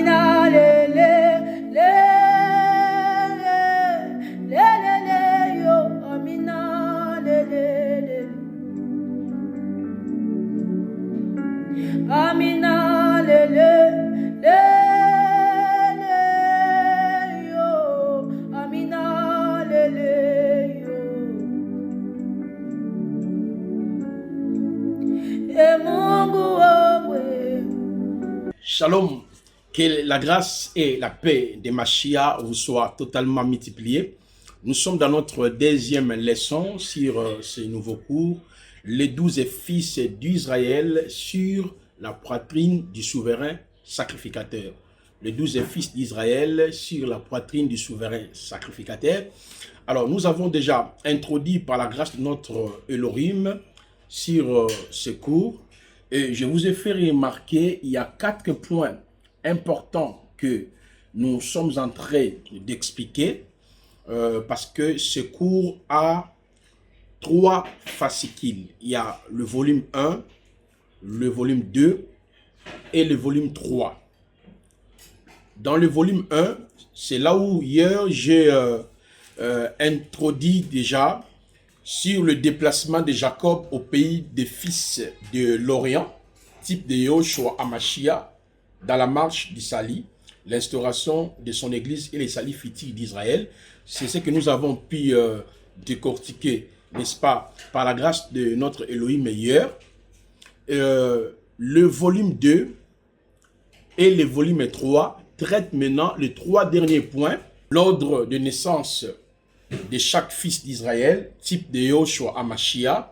Amina le le yo. Amina le Amina le yo. Amina le yo. E Mungu wewe. Shalom, que la grâce et la paix de Mashiach vous soient totalement multipliées. Nous sommes dans notre deuxième leçon sur ce nouveau cours, les 12 fils d'Israël sur la poitrine du souverain sacrificateur. Les 12 fils d'Israël sur la poitrine du souverain sacrificateur. Alors, nous avons déjà introduit par la grâce de notre Elohim sur ce cours. Et je vous ai fait remarquer, il y a 4 points importants que nous sommes en train d'expliquer parce que ce cours a 3 fascicules. Il y a le volume 1, le volume 2 et le volume 3. Dans le volume 1, c'est là où hier j'ai introduit déjà sur le déplacement de Jacob au pays des fils de l'Orient, type de Yoshua Amashia, dans la marche d'Isali, l'instauration de son église et les salis futurs d'Israël. C'est ce que nous avons pu décortiquer, n'est-ce pas, par la grâce de notre Elohim hier. Le volume 2 et le volume 3 traitent maintenant les 3 derniers points, l'ordre de naissance de chaque fils d'Israël, type de Yoshua Amashia,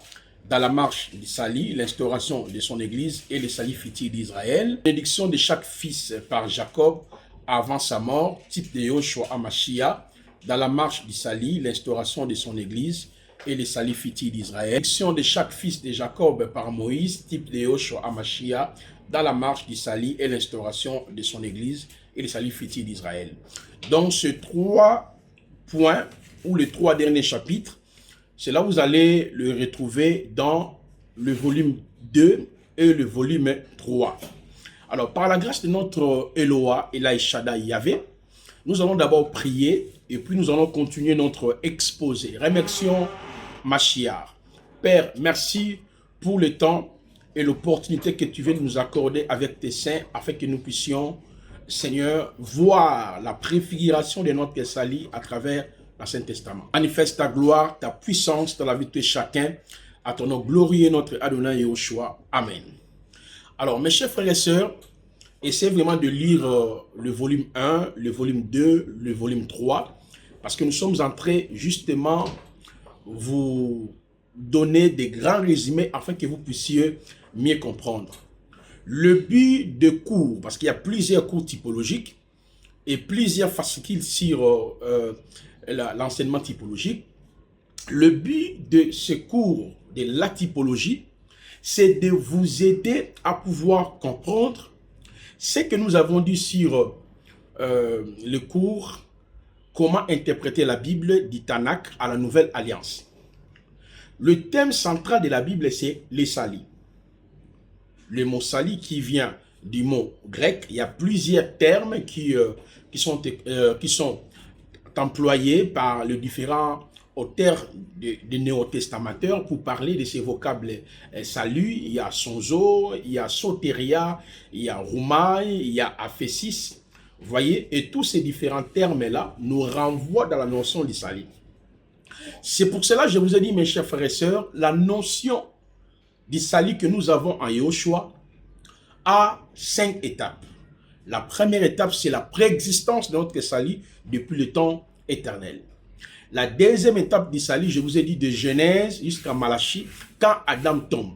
dans la marche d'Isali, l'instauration de son église et les salis futurs d'Israël, l'édiction de chaque fils par Jacob avant sa mort, type de Yoshua Amashia, dans la marche d'Isali, l'instauration de son église et les salis futurs d'Israël, l'édiction de chaque fils de Jacob par Moïse, type de Yoshua Amashia, dans la marche d'Isali et l'instauration de son église et les salis futurs d'Israël. Donc, ces 3 points ou les 3 derniers chapitres, c'est là où vous allez le retrouver dans le volume 2 et le volume 3. Alors, par la grâce de notre Eloah, Elai Shaddai Yahvé, nous allons d'abord prier et puis nous allons continuer notre exposé. Remercions Mashiach. Père, merci pour le temps et l'opportunité que tu viens de nous accorder avec tes saints afin que nous puissions, Seigneur, voir la préfiguration de notre salut à travers l'Ancien Testament. Manifeste ta gloire, ta puissance dans la vie de chacun, à ton nom glorieux notre Adonai Yehoshua. Amen. Alors, mes chers frères et sœurs, essayez vraiment de lire le volume 1, le volume 2, le volume 3, parce que nous sommes en train justement vous donner des grands résumés afin que vous puissiez mieux comprendre. Le but de cours, parce qu'il y a plusieurs cours typologiques et plusieurs fascicules sur l'enseignement typologique. Le but de ce cours de la typologie, c'est de vous aider à pouvoir comprendre ce que nous avons dit sur le cours comment interpréter la Bible du Tanakh à la Nouvelle Alliance. Le thème central de la Bible, c'est les salis. Le mot sali qui vient du mot grec, il y a plusieurs termes qui sont employés par les différents auteurs des néo-testamenteurs pour parler de ces vocables salut. Il y a sonzo, il y a soteria, il y a roumaï, il y a aphésis. Vous voyez, et tous ces différents termes-là nous renvoient dans la notion du salut. C'est pour cela que je vous ai dit, mes chers frères et sœurs, la notion du salut que nous avons en Yehoshua a 5 étapes. La première étape, c'est la préexistence de notre salut depuis le temps éternel. La deuxième étape du salut, je vous ai dit de Genèse jusqu'à Malachie, quand Adam tombe.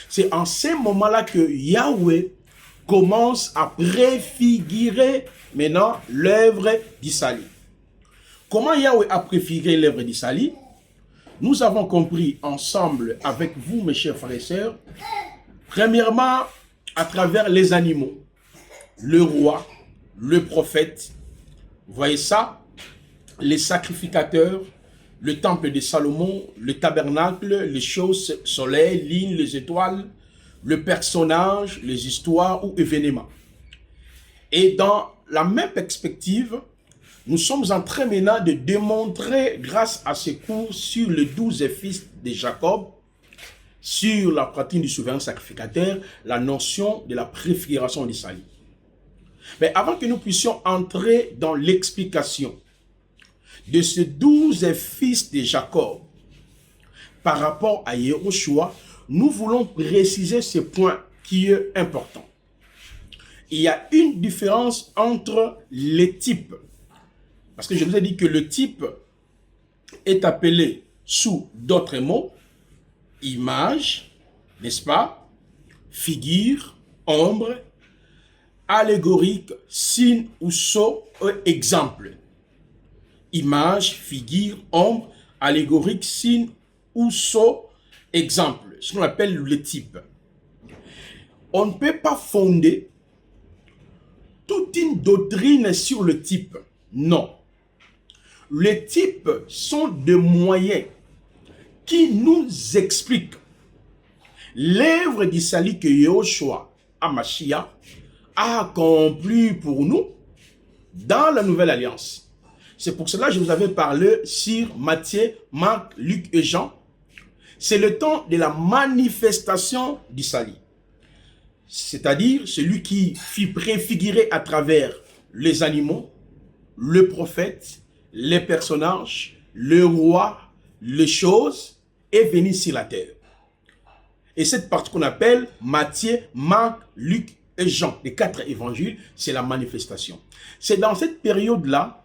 C'est en ce moment-là que Yahweh commence à préfigurer maintenant l'œuvre du salut. Comment Yahweh a préfiguré l'œuvre du salut? Nous avons compris ensemble avec vous, mes chers frères et sœurs, premièrement, à travers les animaux, le roi, le prophète, vous voyez ça, les sacrificateurs, le temple de Salomon, le tabernacle, les choses, soleil, lune, les étoiles, le personnage, les histoires ou événements. Et dans la même perspective, nous sommes en train maintenant de démontrer, grâce à ce cours sur les 12 fils de Jacob, sur la pratique du souverain sacrificateur, la notion de la préfiguration du salut. Mais avant que nous puissions entrer dans l'explication de ces 12 fils de Jacob par rapport à Yehoshua, nous voulons préciser ce point qui est important. Il y a une différence entre les types. Parce que je vous ai dit que le type est appelé sous d'autres mots, image, n'est-ce pas, figure, ombre, allégorique, signe ou sceau, exemple. Image, figure, ombre, allégorique, signe ou sceau, exemple. Ce qu'on appelle le type. On ne peut pas fonder toute une doctrine sur le type. Non. Les types sont des moyens qui nous expliquent l'œuvre du salut que Yehoshua HaMashiach a accompli pour nous dans la nouvelle alliance. C'est pour cela que je vous avais parlé sur Matthieu, Marc, Luc et Jean. C'est le temps de la manifestation du salut. C'est-à-dire celui qui fut préfiguré à travers les animaux, le prophète, les personnages, le roi, les choses, est venu sur la terre. Et cette partie qu'on appelle Matthieu, Marc, Luc et Jean, les 4 évangiles, c'est la manifestation. C'est dans cette période-là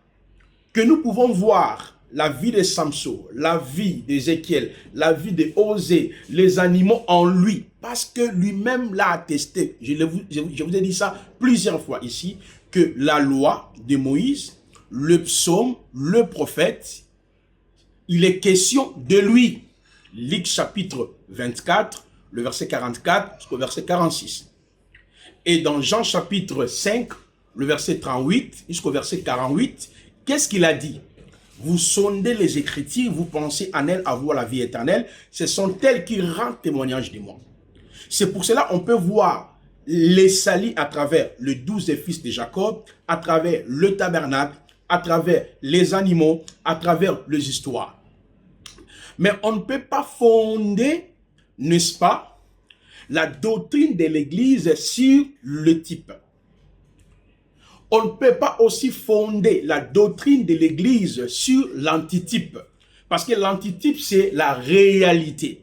que nous pouvons voir la vie de Samson, la vie d'Ézéchiel, la vie de Osée, les animaux en lui, parce que lui-même l'a attesté. Je vous ai dit ça plusieurs fois ici, que la loi de Moïse, le psaume, le prophète, il est question de lui. Luc chapitre 24, le verset 44 jusqu'au verset 46. Et dans Jean chapitre 5, le verset 38 jusqu'au verset 48, qu'est-ce qu'il a dit? Vous sondez les Écritures, vous pensez en elles avoir la vie éternelle. Ce sont elles qui rendent témoignage de moi. C'est pour cela qu'on peut voir les salis à travers les 12 fils de Jacob, à travers le tabernacle, à travers les animaux, à travers les histoires. Mais on ne peut pas fonder, n'est-ce pas, la doctrine de l'Église sur le type. On ne peut pas aussi fonder la doctrine de l'Église sur l'antitype. Parce que l'antitype, c'est la réalité.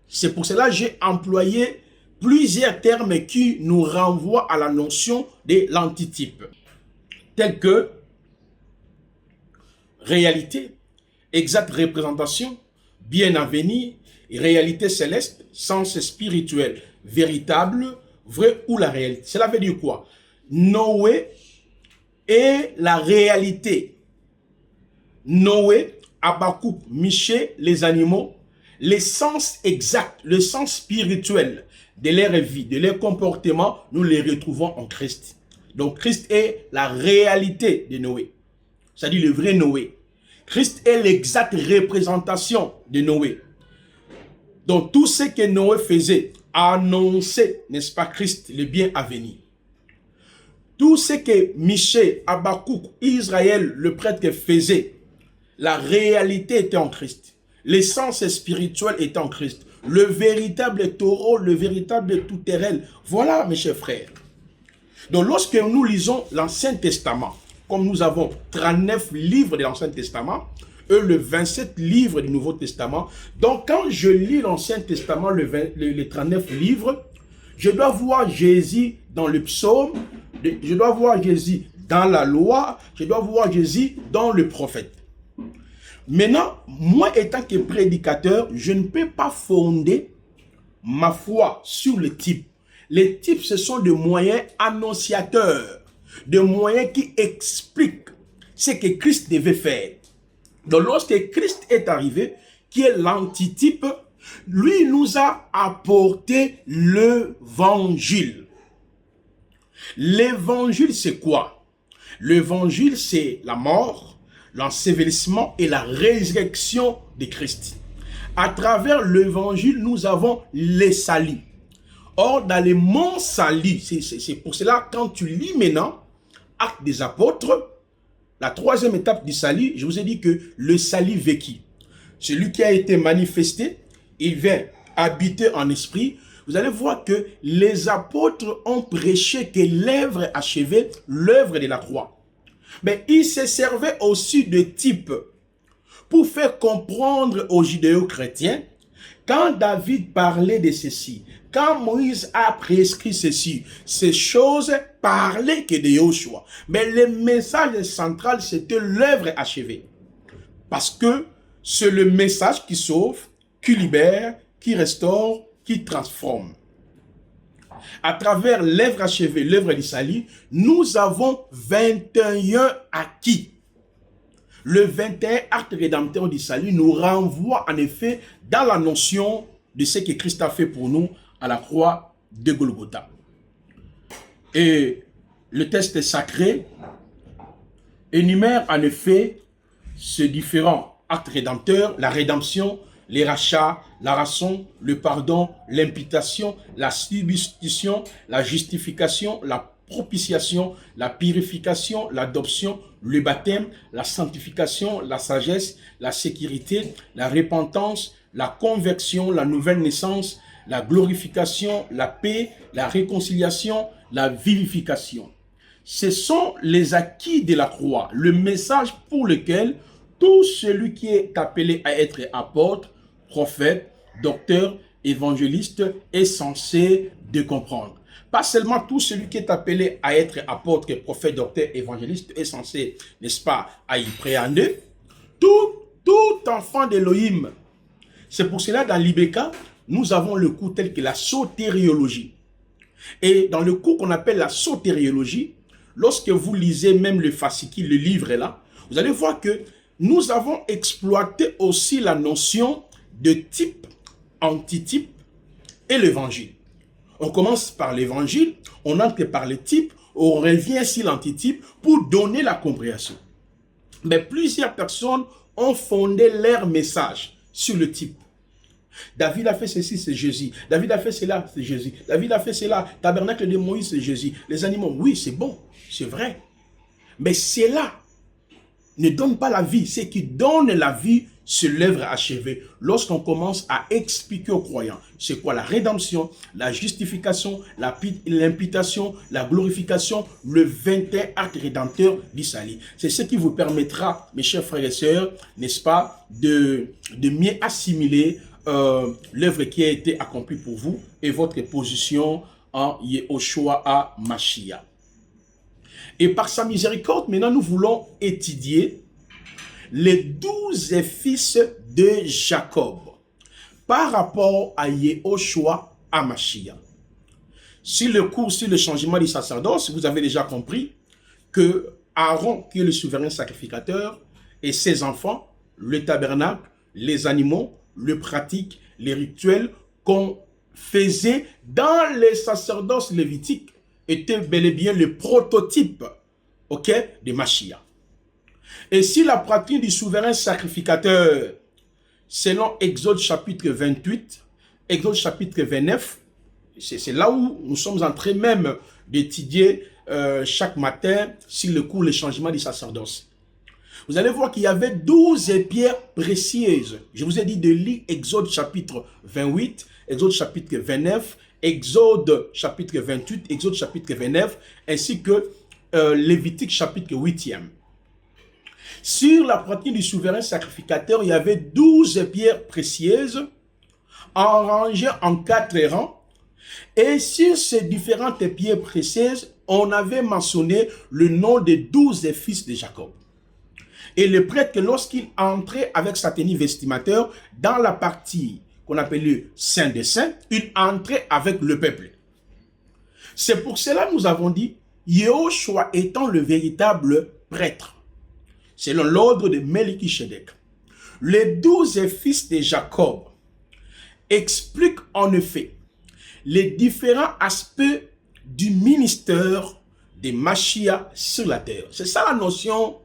C'est pour cela que j'ai employé plusieurs termes qui nous renvoient à la notion de l'antitype. Tels que réalité, exacte représentation, bien à venir, réalité céleste, sens spirituel, véritable, vrai ou la réalité. Cela veut dire quoi? Noé est la réalité. Noé, Habakkuk, Michée, les animaux, l'essence exacte, le sens spirituel de leur vie, de leur comportement, nous les retrouvons en Christ. Donc Christ est la réalité de Noé, c'est-à-dire le vrai Noé. Christ est l'exacte représentation de Noé. Donc tout ce que Noé faisait annonçait, n'est-ce pas, Christ, le bien à venir. Tout ce que Michée, Habakkuk, Israël, le prêtre faisait, la réalité était en Christ. L'essence spirituelle est en Christ. Le véritable taureau, le véritable tout-terrel. Voilà, mes chers frères. Donc, lorsque nous lisons l'Ancien Testament, comme nous avons 39 livres de l'Ancien Testament, et le 27 livres du Nouveau Testament, donc quand je lis l'Ancien Testament, les 39 livres, je dois voir Jésus dans le psaume, je dois voir Jésus dans la loi, je dois voir Jésus dans le prophète. Maintenant, moi étant que prédicateur, je ne peux pas fonder ma foi sur le type. Les types, ce sont des moyens annonciateurs, des moyens qui expliquent ce que Christ devait faire. Donc lorsque Christ est arrivé, qui est l'antitype, lui nous a apporté l'évangile. L'évangile, c'est quoi? L'évangile, c'est la mort, l'ensevelissement et la résurrection de Christ. À travers l'évangile, nous avons les saluts. Or, dans les monts salis, c'est pour cela, quand tu lis maintenant Actes des Apôtres, la troisième étape du salut, je vous ai dit que le salut vécu, celui qui a été manifesté, il vient habiter en esprit. Vous allez voir que les apôtres ont prêché que l'œuvre achevée, l'œuvre de la croix. Mais ils se servaient aussi de type pour faire comprendre aux judéo-chrétiens, quand David parlait de ceci, quand Moïse a prescrit ceci, ces choses parlaient que de Yoshua. Mais le message central, c'était l'œuvre achevée. Parce que c'est le message qui sauve, qui libère, qui restaure, qui transforme. À travers l'œuvre achevée, l'œuvre du salut, nous avons 21 acquis. Le 21 acte rédempteur du salut nous renvoie en effet dans la notion de ce que Christ a fait pour nous à la croix de Golgotha. Et le texte sacré énumère en effet ces différents actes rédempteurs, la rédemption, les rachats, la rançon, le pardon, l'imputation, la substitution, la justification, la propitiation, la purification, l'adoption, le baptême, la sanctification, la sagesse, la sécurité, la repentance, la conversion, la nouvelle naissance, la glorification, la paix, la réconciliation, la vivification. Ce sont les acquis de la croix, le message pour lequel tout celui qui est appelé à être apôtre, prophète, docteur, évangéliste est censé de comprendre. Pas seulement tout celui qui est appelé à être apôtre, prophète, docteur, évangéliste est censé, n'est-ce pas, à y préhender. Tout enfant d'Élohim. C'est pour cela, dans l'Ibeka, nous avons le cours tel que la sotériologie. Et dans le cours qu'on appelle la sotériologie, lorsque vous lisez même le fascicule, le livre est là, vous allez voir que nous avons exploité aussi la notion de type, antitype et l'évangile. On commence par l'évangile, on entre par le type, on revient sur l'antitype pour donner la compréhension. Mais plusieurs personnes ont fondé leur message sur le type. David a fait ceci, c'est Jésus. David a fait cela, c'est Jésus. David a fait cela, tabernacle de Moïse, c'est Jésus. Les animaux, oui, c'est bon, c'est vrai. Mais cela ne donne pas la vie. Ce qui donne la vie, c'est l'œuvre achevée. Lorsqu'on commence à expliquer aux croyants, c'est quoi la rédemption, la justification, l'imputation, la glorification, le 21 acte rédempteur du salut. C'est ce qui vous permettra, mes chers frères et sœurs, n'est-ce pas, de mieux assimiler l'œuvre qui a été accomplie pour vous et votre position en Yehoshua à Mashiach. Et par sa miséricorde, maintenant nous voulons étudier les 12 fils de Jacob par rapport à Yehoshua à Mashiach. Sur le cours, sur le changement du sacerdoce, vous avez déjà compris que Aaron, qui est le souverain sacrificateur, et ses enfants, le tabernacle, les animaux, le pratique, les rituels qu'on faisait dans les sacerdoces lévitiques étaient bel et bien le prototype, ok, de Mashiach. Et si la pratique du souverain sacrificateur, selon Exode chapitre 28, Exode chapitre 29, c'est là où nous sommes en train même d'étudier chaque matin sur le cours, le changement du sacerdoce. Vous allez voir qu'il y avait 12 pierres précieuses. Je vous ai dit de lire Exode chapitre 28, Exode chapitre 29, Exode chapitre 28, Exode chapitre 29, ainsi que Lévitique chapitre 8e. Sur la pratique du souverain sacrificateur, il y avait 12 pierres précieuses, rangées en 4 rangs. Et sur ces différentes pierres précieuses, on avait mentionné le nom des 12 fils de Jacob. Et le prêtre, lorsqu'il entrait avec sa tenue vestimentaire dans la partie qu'on appelait Saint des Saints, il entrait avec le peuple. C'est pour cela que nous avons dit, Yehoshua étant le véritable prêtre, selon l'ordre de Melchisedec. Les 12 fils de Jacob expliquent en effet les différents aspects du ministère de Mashiach sur la terre. C'est ça la notion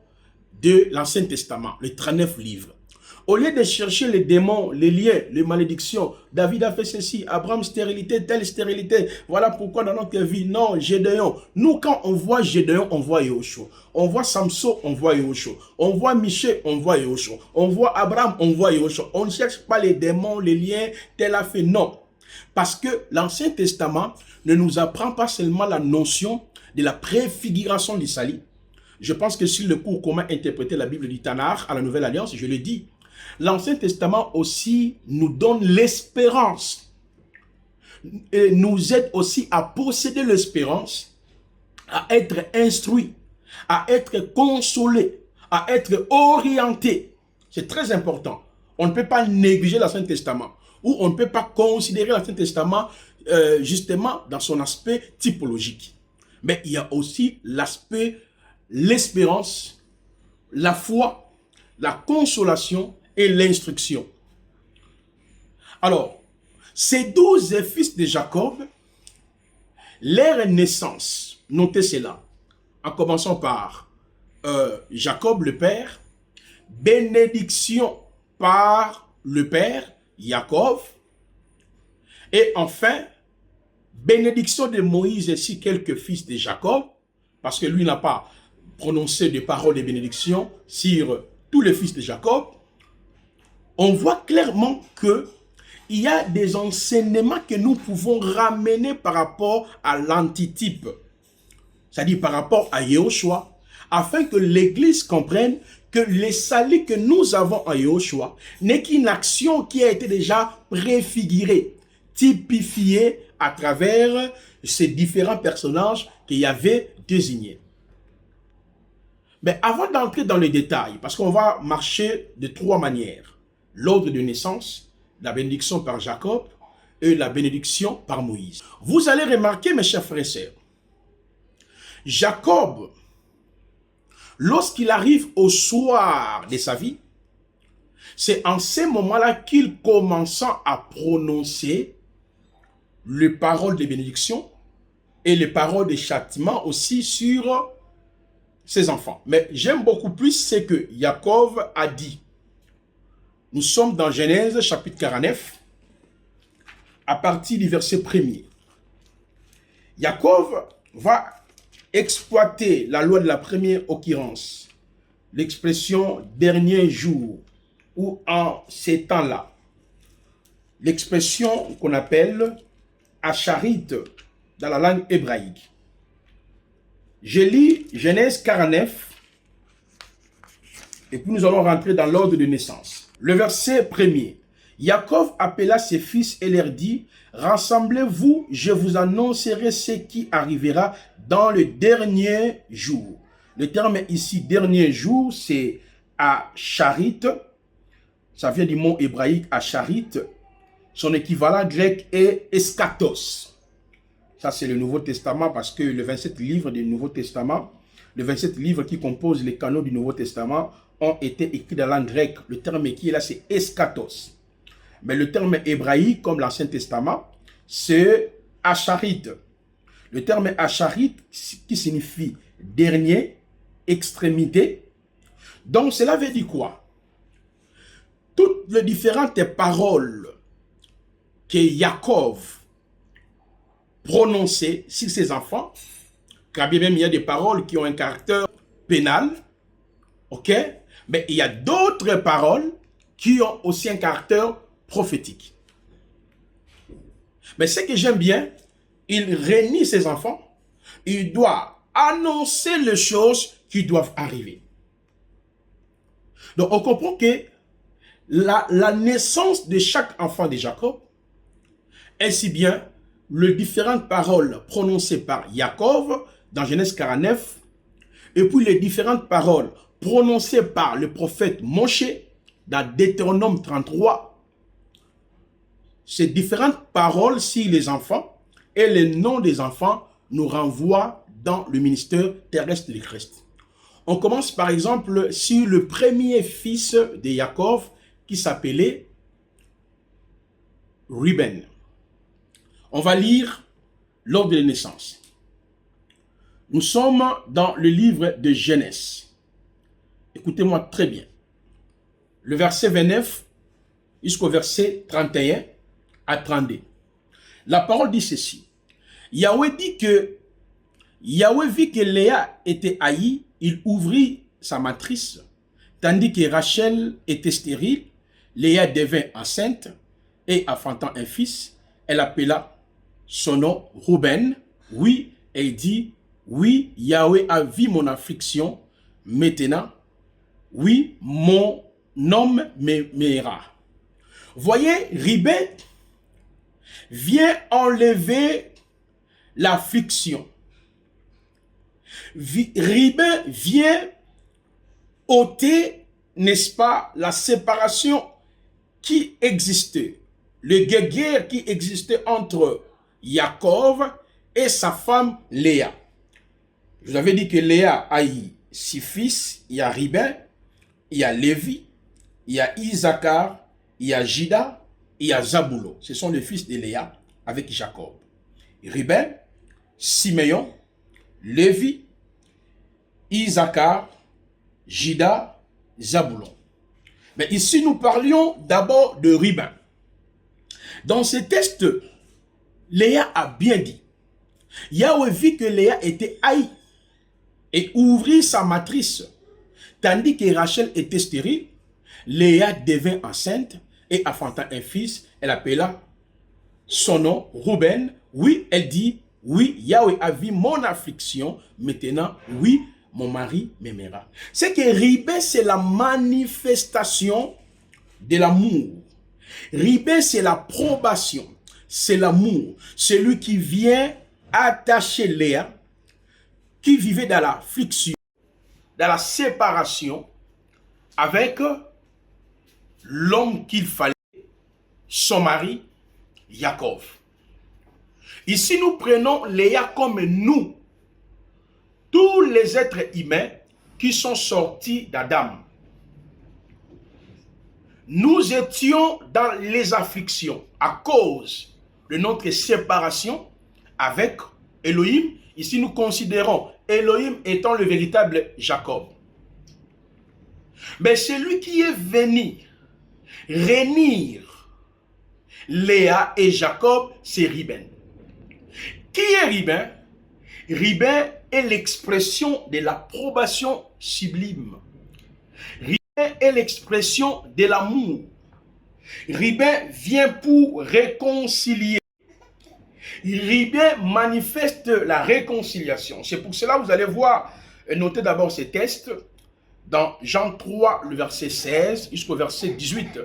de l'Ancien Testament, les 39 livres. Au lieu de chercher les démons, les liens, les malédictions, David a fait ceci, Abraham stérilité, telle stérilité. Voilà pourquoi dans notre vie, non, Gédéon. Nous, quand on voit Gédéon, on voit Yahushua. On voit Samson, on voit Yahushua. On voit Michel, on voit Yahushua. On voit Abraham, on voit Yahushua. On ne cherche pas les démons, les liens, tel a fait. Non. Parce que l'Ancien Testament ne nous apprend pas seulement la notion de la préfiguration du salut. Je pense que sur le cours comment interpréter la Bible du Tanakh à la Nouvelle Alliance, je l'ai dit. L'Ancien Testament aussi nous donne l'espérance. Et nous aide aussi à posséder l'espérance, à être instruit, à être consolé, à être orienté. C'est très important. On ne peut pas négliger l'Ancien Testament ou on ne peut pas considérer l'Ancien Testament justement dans son aspect typologique. Mais il y a aussi l'aspect, l'espérance, la foi, la consolation et l'instruction. Alors, ces 12 fils de Jacob, leur naissance, notez cela, en commençant par Jacob le père, bénédiction par le père, Jacob, et enfin, bénédiction de Moïse et si quelques fils de Jacob, parce que lui n'a pas prononcé de paroles de bénédiction sur tous les fils de Jacob. On voit clairement que il y a des enseignements que nous pouvons ramener par rapport à l'antitype, c'est-à-dire par rapport à Yahushua, afin que l'Église comprenne que le salut que nous avons en Yahushua n'est qu'une action qui a été déjà préfigurée, typifiée à travers ces différents personnages qu'il y avait désignés. Mais avant d'entrer dans les détails, parce qu'on va marcher de trois manières, l'ordre de naissance, la bénédiction par Jacob et la bénédiction par Moïse. Vous allez remarquer, mes chers frères et sœurs, Jacob, lorsqu'il arrive au soir de sa vie, c'est en ces moments-là qu'il commença à prononcer les paroles de bénédiction et les paroles de châtiment aussi sur ses enfants. Mais j'aime beaucoup plus ce que Jacob a dit. Nous sommes dans Genèse chapitre 49, à partir du verset 1er. Jacob va exploiter la loi de la première occurrence, l'expression dernier jour, ou en ces temps-là. L'expression qu'on appelle Acharit dans la langue hébraïque. Je lis Genèse 49 et puis nous allons rentrer dans l'ordre de naissance. Le verset 1er. Jacob appela ses fils et leur dit, rassemblez-vous, je vous annoncerai ce qui arrivera dans le dernier jour. Le terme ici, dernier jour, c'est Acharit. Ça vient du mot hébraïque Acharit. Son équivalent grec est eschatos. Ça, c'est le Nouveau Testament parce que les 27 livres du Nouveau Testament, les 27 livres qui composent les canons du Nouveau Testament ont été écrits dans la langue grecque. Le terme qui est là, c'est eschatos. Mais le terme hébraïque, comme l'Ancien Testament, c'est Acharit. Le terme Acharit qui signifie dernier, extrémité. Donc, cela veut dire quoi? Toutes les différentes paroles que Jacob prononcer sur ses enfants, car bien même il y a des paroles qui ont un caractère pénal, ok, mais il y a d'autres paroles qui ont aussi un caractère prophétique. Mais ce que j'aime bien, il réunit ses enfants, il doit annoncer les choses qui doivent arriver. Donc on comprend que la naissance de chaque enfant de Jacob, ainsi bien les différentes paroles prononcées par Jacob dans Genèse 49, et puis les différentes paroles prononcées par le prophète Moshe dans Deutéronome 33, ces différentes paroles sur les enfants et les noms des enfants nous renvoient dans le ministère terrestre de Christ. On commence par exemple sur le premier fils de Jacob qui s'appelait Ruben. On va lire l'ordre de naissance. Nous sommes dans le livre de Genèse. Écoutez-moi très bien. le verset 29 jusqu'au verset 31 à 32. La parole dit ceci. Yahweh dit que Yahweh vit que Léa était haïe, il ouvrit sa matrice, tandis que Rachel était stérile. Léa devint enceinte et enfantant un fils. Elle appela son nom Rouben. Oui, elle dit, oui, Yahweh a vu mon affliction. Maintenant, oui, mon homme m'aimera. Voyez, Ribé vient enlever l'affliction. Ribé vient ôter, n'est-ce pas, la séparation qui existait, le guerre qui existait entre Jacob et sa femme Léa. Je vous avais dit que Léa a eu 6 fils. Il y a Ribin, il y a Lévi, il y a Isaacar, il y a Jida, il y a Zaboulon. Ce sont les fils de Léa avec Jacob. Ribin, Siméon, Lévi, Isaacar, Jida, Zaboulon. Mais ici, nous parlions d'abord de Ribin. Dans ce texte, Léa a bien dit. Yahweh vit que Léa était haïe et ouvrit sa matrice. Tandis que Rachel était stérile, Léa devint enceinte et enfanta un fils. Elle appela son nom Rouben. Oui, elle dit, oui, Yahweh a vu mon affliction. Maintenant, oui, mon mari m'aimera. C'est que Ribé, c'est la manifestation de l'amour. Ribé, c'est l'approbation, c'est l'amour. Celui qui vient attacher Léa, qui vivait dans l'affliction, dans la séparation avec l'homme qu'il fallait, son mari, Jacob. Ici, nous prenons Léa comme nous, tous les êtres humains qui sont sortis d'Adam. Nous étions dans les afflictions à cause de notre séparation avec Elohim. Ici, nous considérons Elohim étant le véritable Jacob. Mais celui qui est venu réunir Léa et Jacob, c'est Ribin. Qui est Ribin? Ribin est l'expression de l'approbation sublime. Ribin est l'expression de l'amour. Ribin vient pour réconcilier. Ribin manifeste la réconciliation. C'est pour cela que vous allez voir, notez d'abord ces textes dans Jean 3, le verset 16 jusqu'au verset 18.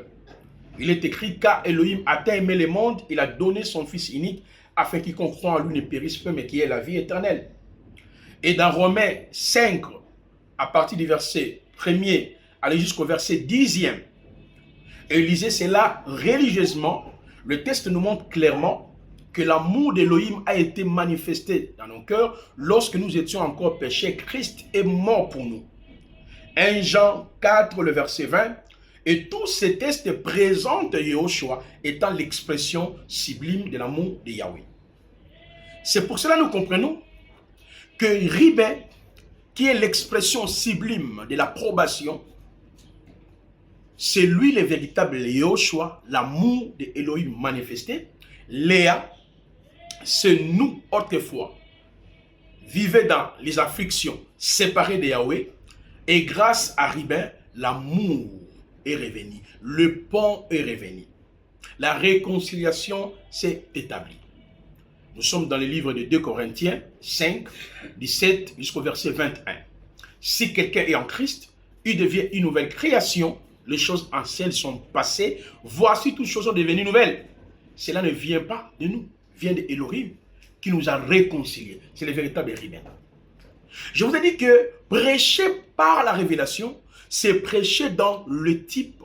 Il est écrit, car Elohim a tant aimé le monde, il a donné son Fils unique, afin qu'il croit en lui ne périsse pas, mais qu'il ait la vie éternelle. Et dans Romains 5, à partir du verset 1er, aller jusqu'au verset 10e, et lisez cela religieusement, le texte nous montre clairement que l'amour d'Elohim a été manifesté dans nos cœurs lorsque nous étions encore péchés. Christ est mort pour nous. 1 Jean 4, le verset 20, et tous ces textes présentent Yahushua étant l'expression sublime de l'amour de Yahweh. C'est pour cela que nous comprenons que Ribin, qui est l'expression sublime de l'approbation, c'est lui le véritable Yahushua, l'amour de Elohim manifesté. Léa, c'est nous autrefois, vivaient dans les afflictions, séparés de Yahweh, et grâce à Ribin, l'amour est revenu, le pont est revenu. La réconciliation s'est établie. Nous sommes dans le livre de 2 Corinthiens 5, 17 jusqu'au verset 21. Si quelqu'un est en Christ, il devient une nouvelle création. Les choses anciennes sont passées. Voici toutes choses sont devenues nouvelles. Cela ne vient pas de nous, vient de Elohim qui nous a réconciliés. C'est le véritable Ribin. Je vous ai dit que prêcher par la révélation, c'est prêcher dans le type,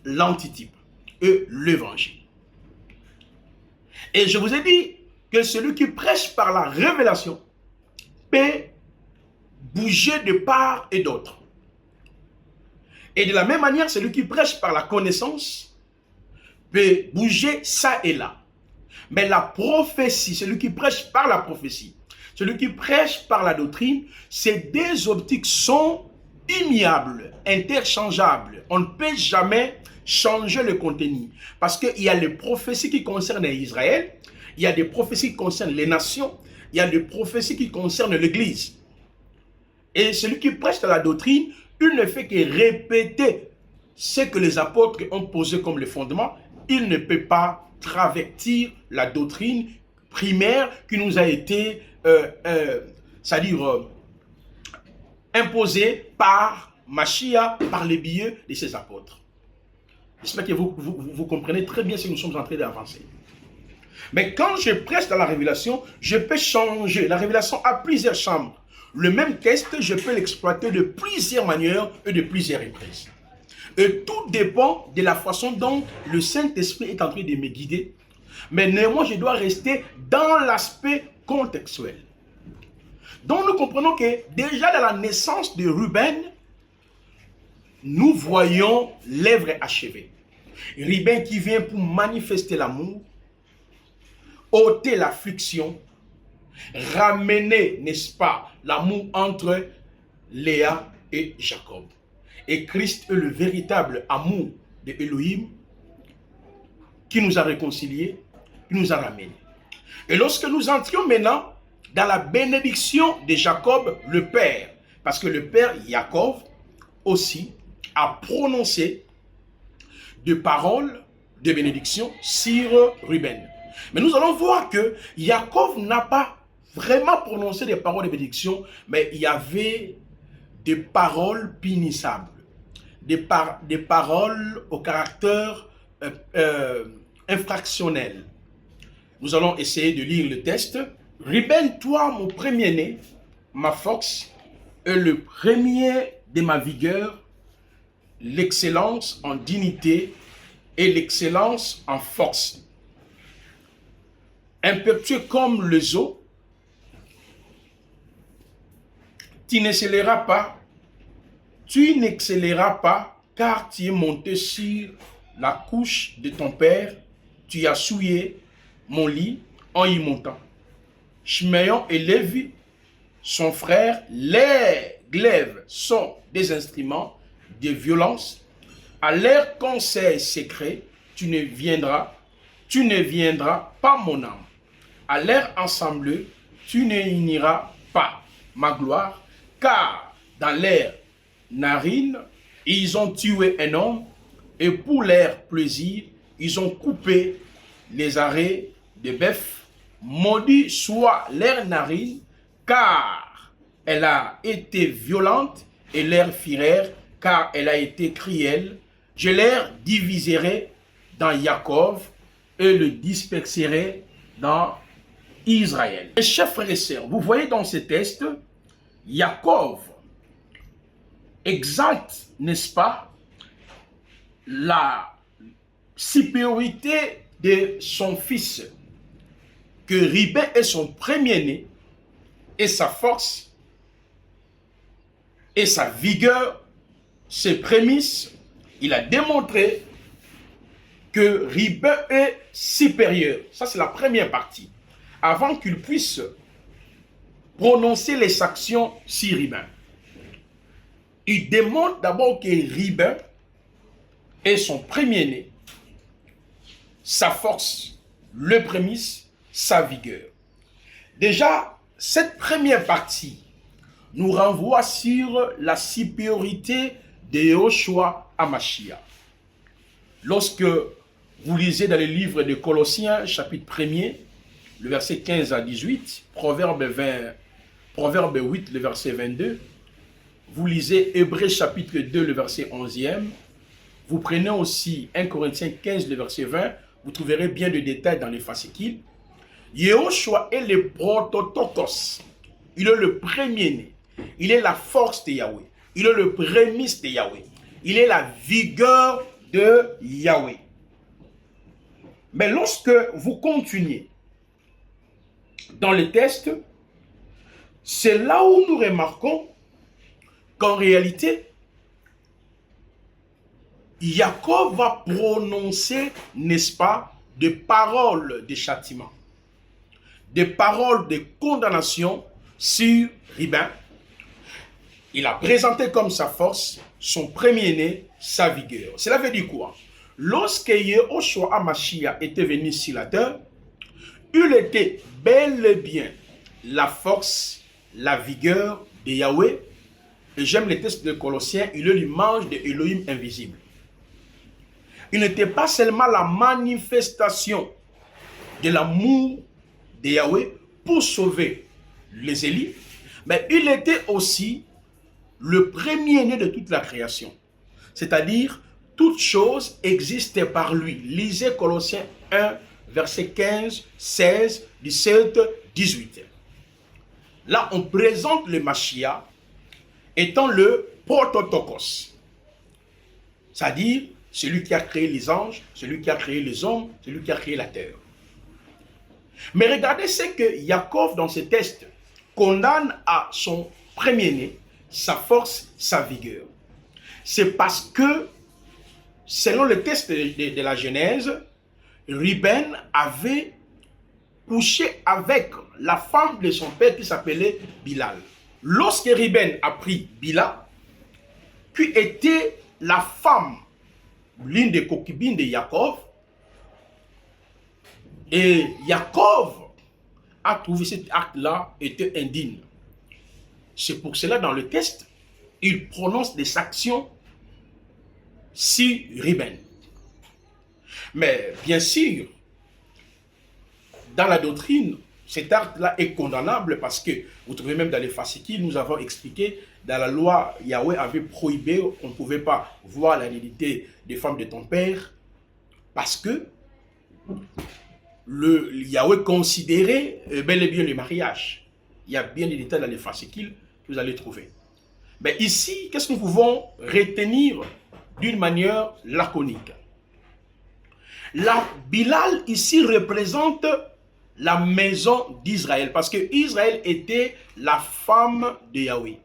l'antitype et l'évangile. Et je vous ai dit que celui qui prêche par la révélation peut bouger de part et d'autre. Et de la même manière, celui qui prêche par la connaissance peut bouger ça et là. Mais la prophétie, celui qui prêche par la prophétie, celui qui prêche par la doctrine, ces deux optiques sont immuable, interchangeable. On ne peut jamais changer le contenu. Parce qu'il y a les prophéties qui concernent Israël, il y a des prophéties qui concernent les nations, il y a des prophéties qui concernent l'Église. Et celui qui prêche à la doctrine, il ne fait que répéter ce que les apôtres ont posé comme le fondement. Il ne peut pas travertir la doctrine primaire qui nous a été, c'est-à-dire imposée par Mashiach, par les billets de ses apôtres. J'espère que vous comprenez très bien ce que nous sommes en train d'avancer. Mais quand je prêche dans la révélation, je peux changer. La révélation a plusieurs chambres. Le même texte, je peux l'exploiter de plusieurs manières et de plusieurs reprises. Et tout dépend de la façon dont le Saint-Esprit est en train de me guider. Mais néanmoins, je dois rester dans l'aspect contextuel. Donc nous comprenons que déjà dans la naissance de Ruben, nous voyons l'œuvre achevée. Ruben qui vient pour manifester l'amour, ôter l'affliction, ramener, n'est-ce pas, l'amour entre Léa et Jacob. Et Christ est le véritable amour de Elohim qui nous a réconciliés, qui nous a ramenés. Et lorsque nous entrions maintenant dans la bénédiction de Jacob, le père, parce que le père Jacob aussi a prononcé des paroles de bénédiction sur Ruben. Mais nous allons voir que Jacob n'a pas vraiment prononcé des paroles de bénédiction, mais il y avait des paroles punissables, des paroles au caractère infractionnel. Nous allons essayer de lire le texte. Ruben, toi, mon premier-né, ma force, est le premier de ma vigueur, l'excellence en dignité et l'excellence en force. Impétueux comme les eaux, tu n'excelleras pas, car tu es monté sur la couche de ton père, tu as souillé mon lit en y montant. Shimei et Lévi, son frère, les glaives sont des instruments de violence. À leur conseil secret, tu ne viendras pas mon âme. À leur ensemble, tu ne uniras pas ma gloire, car dans leurs narines, ils ont tué un homme, et pour leur plaisir, ils ont coupé les arrêts de bœuf. Maudit soit leur narine, car elle a été violente, et leur fureur, car elle a été cruelle. Je leur diviserai dans Jacob et le disperserai dans Israël. Mes chers frères et sœurs, vous voyez dans ce texte, Jacob exalte, n'est-ce pas, la supériorité de son fils, que Ruben est son premier-né, et sa force, et sa vigueur, ses prémices. Il a démontré que Ruben est supérieur. Ça, c'est la première partie. Avant qu'il puisse prononcer les actions sur Ruben, il démontre d'abord que Ruben est son premier-né, sa force, le prémisse, sa vigueur. Déjà, cette première partie nous renvoie sur la supériorité de Yahushua à Mashiach. Lorsque vous lisez dans le livre de Colossiens, chapitre 1er, le verset 15 à 18, Proverbe 8, le verset 22, vous lisez Hébreux chapitre 2, le verset 11e, vous prenez aussi 1 Corinthiens 15, le verset 20, vous trouverez bien de détails dans les fascicules. Yahushua est le prototokos, il est le premier-né, il est la force de Yahweh, il est le prémisse de Yahweh, il est la vigueur de Yahweh. Mais lorsque vous continuez dans le texte, c'est là où nous remarquons qu'en réalité, Jacob va prononcer, n'est-ce pas, des paroles de châtiment, des paroles de condamnation sur Ruben. Il a présenté comme sa force son premier-né, sa vigueur. Cela veut dire quoi? Lorsque Yehoshua HaMashiach était venu sur la terre, il était bel et bien la force, la vigueur de Yahweh. Et j'aime les textes de Colossiens, il est l'image de Elohim invisible. Il n'était pas seulement la manifestation de l'amour de Yahweh pour sauver les élus, mais il était aussi le premier-né de toute la création. C'est-à-dire, toute chose existait par lui. Lisez Colossiens 1, versets 15, 16, 17, 18. Là, on présente le Mashiach étant le prototokos. C'est-à-dire, celui qui a créé les anges, celui qui a créé les hommes, celui qui a créé la terre. Mais regardez ce que Jacob, dans ce texte, condamne à son premier-né, sa force, sa vigueur. C'est parce que, selon le texte de la Genèse, Ruben avait couché avec la femme de son père qui s'appelait Bilal. Lorsque Ruben a pris Bila, qui était la femme, l'une des concubines de Jacob, et Jacob a trouvé cet acte-là était indigne. C'est pour cela, dans le texte, il prononce des actions sur Ruben. Mais bien sûr, dans la doctrine, cet acte-là est condamnable parce que, vous trouvez même dans les fascicules, nous avons expliqué, dans la loi, Yahweh avait prohibé, on ne pouvait pas voir la nudité des femmes de ton père, parce que Yahweh considérait bel et bien le mariage. Il y a bien des détails dans les fascicules que vous allez trouver. Mais ici, qu'est-ce que nous pouvons retenir d'une manière laconique? La Bilal ici représente la maison d'Israël, parce que Israël était la femme de Yahweh.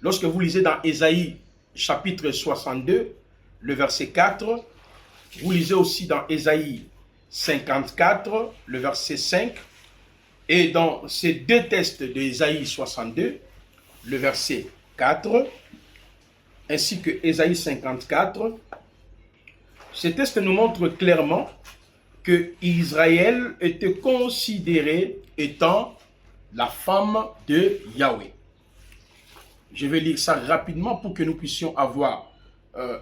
Lorsque vous lisez dans Ésaïe chapitre 62, le verset 4, vous lisez aussi dans Ésaïe 54, le verset 5, et dans ces deux textes d'Ésaïe 62, le verset 4, ainsi que Ésaïe 54, ces textes nous montrent clairement que Israël était considéré étant la femme de Yahweh. Je vais lire ça rapidement pour que nous puissions avoir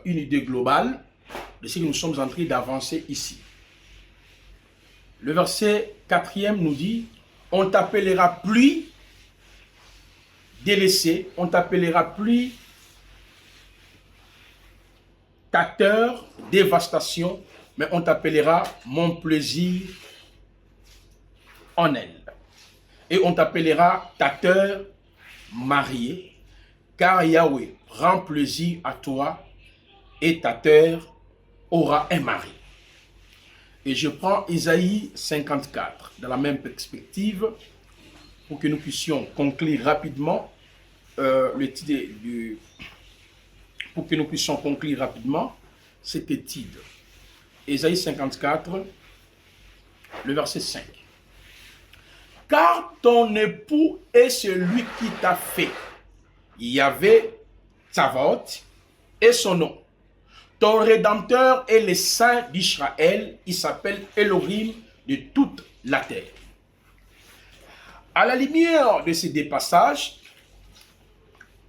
une idée globale de ce que nous sommes en train d'avancer ici. Le verset 4e nous dit, on t'appellera plus délaissé, on t'appellera plus tâteur, dévastation, mais on t'appellera mon plaisir en elle. Et on t'appellera tâteur marié, car Yahweh prend plaisir à toi et tâteur aura un mari. Et je prends Ésaïe 54 dans la même perspective pour que nous puissions conclure rapidement le titre du... Pour que nous puissions conclure rapidement cette étude. Ésaïe 54, le verset 5. Car ton époux est celui qui t'a fait. Yahvé Tsavaot est son nom. Ton Rédempteur est le Saint d'Israël. Il s'appelle Elohim de toute la terre. À la lumière de ces deux passages,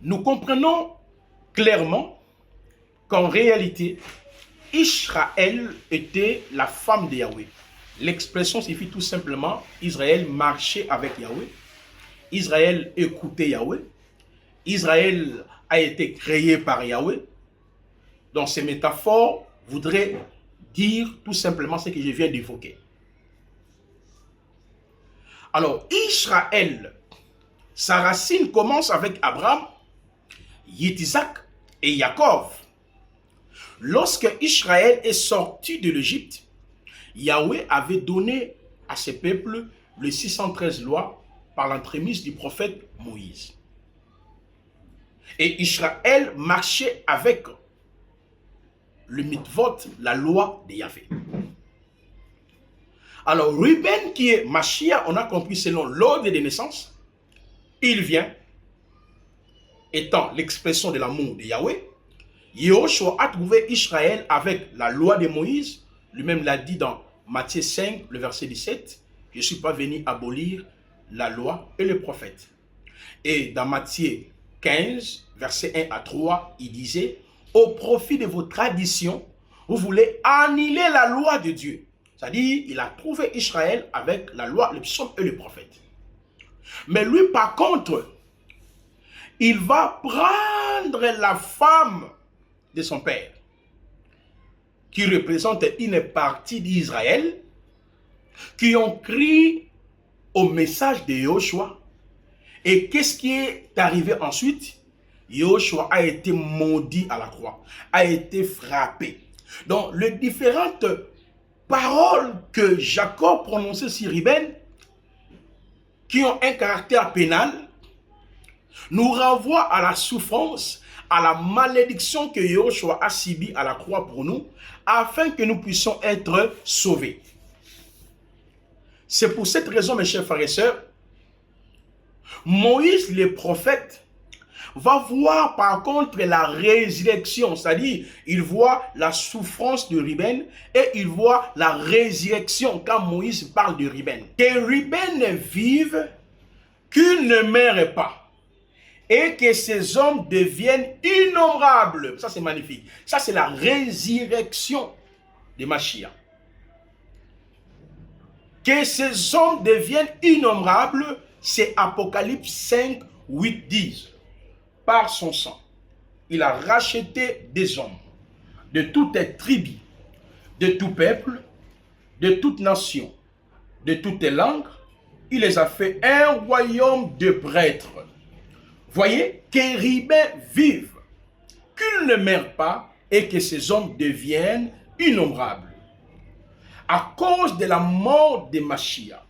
nous comprenons clairement qu'en réalité, Israël était la femme de Yahweh. L'expression signifie tout simplement Israël marchait avec Yahweh. Israël écoutait Yahweh. Israël a été créé par Yahweh. Donc ces métaphores voudraient dire tout simplement ce que je viens d'évoquer. Alors Israël, sa racine commence avec Abraham, Yitzhak et Jacob. Lorsque Israël est sorti de l'Égypte, Yahweh avait donné à ses peuples les 613 lois par l'entremise du prophète Moïse. Et Israël marchait avec le mitzvot, la loi de Yahvé. Alors Ruben qui est Mashiach, on a compris selon l'ordre de naissance, il vient étant l'expression de l'amour de Yahweh, Yahushua a trouvé Israël avec la loi de Moïse. Lui-même l'a dit dans Matthieu 5, le verset 17. Je ne suis pas venu abolir la loi et les prophètes. Et dans Matthieu 15, verset 1 à 3, il disait, au profit de vos traditions, vous voulez annuler la loi de Dieu. C'est-à-dire, il a trouvé Israël avec la loi, le psaume et les prophètes. Mais lui, par contre, il va prendre la femme de son père, qui représente une partie d'Israël, qui ont crié au message de Yahushua. Et qu'est-ce qui est arrivé ensuite? Yahushua a été maudit à la croix, a été frappé. Donc, les différentes paroles que Jacob prononçait sur Ruben, qui ont un caractère pénal, nous renvoient à la souffrance, à la malédiction que Yahushua a subie à la croix pour nous, afin que nous puissions être sauvés. C'est pour cette raison, mes chers frères et sœurs, Moïse, le prophète, va voir par contre la résurrection, c'est-à-dire il voit la souffrance de Ruben et il voit la résurrection quand Moïse parle de Ruben. Que Ruben vive, qu'il ne meure pas et que ces hommes deviennent innombrables. Ça c'est magnifique. Ça c'est la résurrection de Mashiach. Que ces hommes deviennent innombrables, c'est Apocalypse 5, 8, 10. Par son sang, il a racheté des hommes de toutes les tribus, de tout peuple, de toute nation, de toutes les langues. Il les a fait un royaume de prêtres. Voyez, que Ruben vive, qu'il ne meure pas et que ces hommes deviennent innombrables. À cause de la mort de Mashiach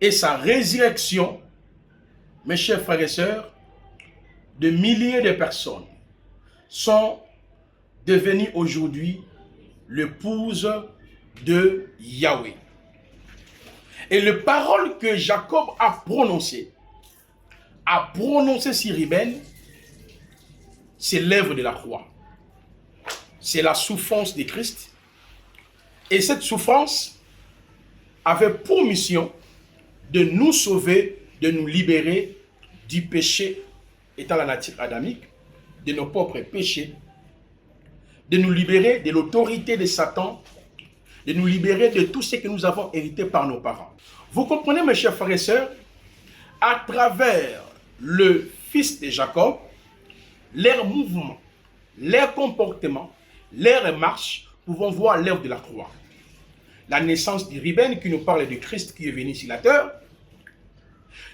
et sa résurrection, mes chers frères et sœurs, de milliers de personnes sont devenues aujourd'hui l'épouse de Yahweh. Et les paroles que Jacob a prononcées sur Ruben, c'est l'œuvre de la croix. C'est la souffrance de Christ. Et cette souffrance avait pour mission de nous sauver, de nous libérer du péché étant la nature adamique, de nos propres péchés, de nous libérer de l'autorité de Satan, de nous libérer de tout ce que nous avons hérité par nos parents. Vous comprenez, mes chers frères et sœurs, à travers le fils de Jacob, leur mouvement, leur comportement, leur marche, pouvons voir l'œuvre de la croix. La naissance de Ruben qui nous parle de Christ qui est venu sur la terre,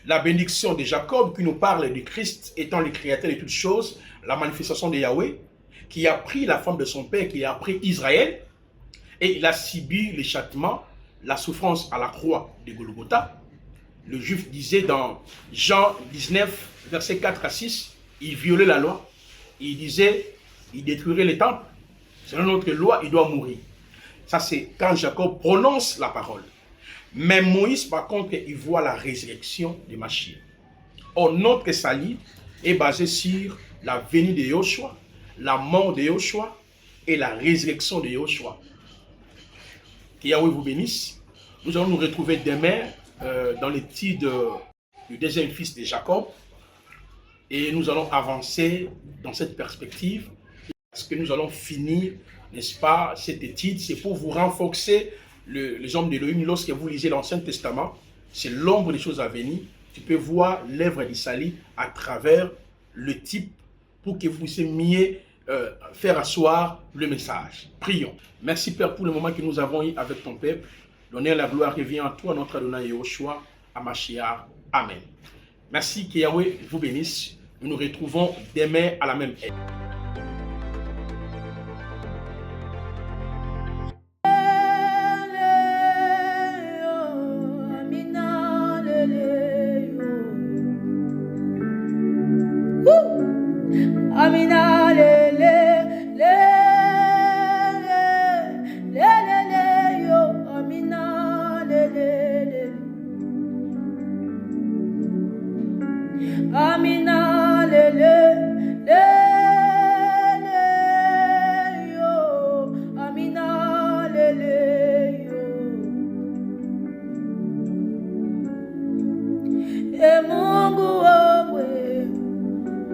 la bénédiction de Jacob qui nous parle de Christ étant le créateur de toutes choses, la manifestation de Yahweh, qui a pris la forme de son père, qui a pris Israël, et il a subi le châtiment, la souffrance à la croix de Golgotha. Le juif disait dans Jean 19, versets 4 à 6, il violait la loi, il disait, il détruirait les temples, selon notre loi, il doit mourir. Ça c'est quand Jacob prononce la parole. Mais Moïse, par contre, il voit la résurrection de Mashiach. Or, notre salut est basé sur la venue de Yahushua, la mort de Yahushua et la résurrection de Yahushua. Que Yahweh vous bénisse. Nous allons nous retrouver demain dans l'étude du deuxième fils de Jacob. Et nous allons avancer dans cette perspective. Parce que nous allons finir, n'est-ce pas, cette étude. C'est pour vous renforcer les hommes d'Élohim. Lorsque vous lisez l'Ancien Testament, c'est l'ombre des choses à venir. Tu peux voir l'œuvre d'Israël à travers le type pour que vous puissiez mieux faire asseoir le message. Prions. Merci Père pour le moment que nous avons eu avec ton peuple. L'honneur et la gloire revient à toi, notre Adonai Yahushua, à Mashiach. Amen. Merci, que Yahweh vous bénisse. Nous nous retrouvons demain à la même heure. Amina le yo, Amina le. Amina lele lele yo. Amina lele yo. E Mungu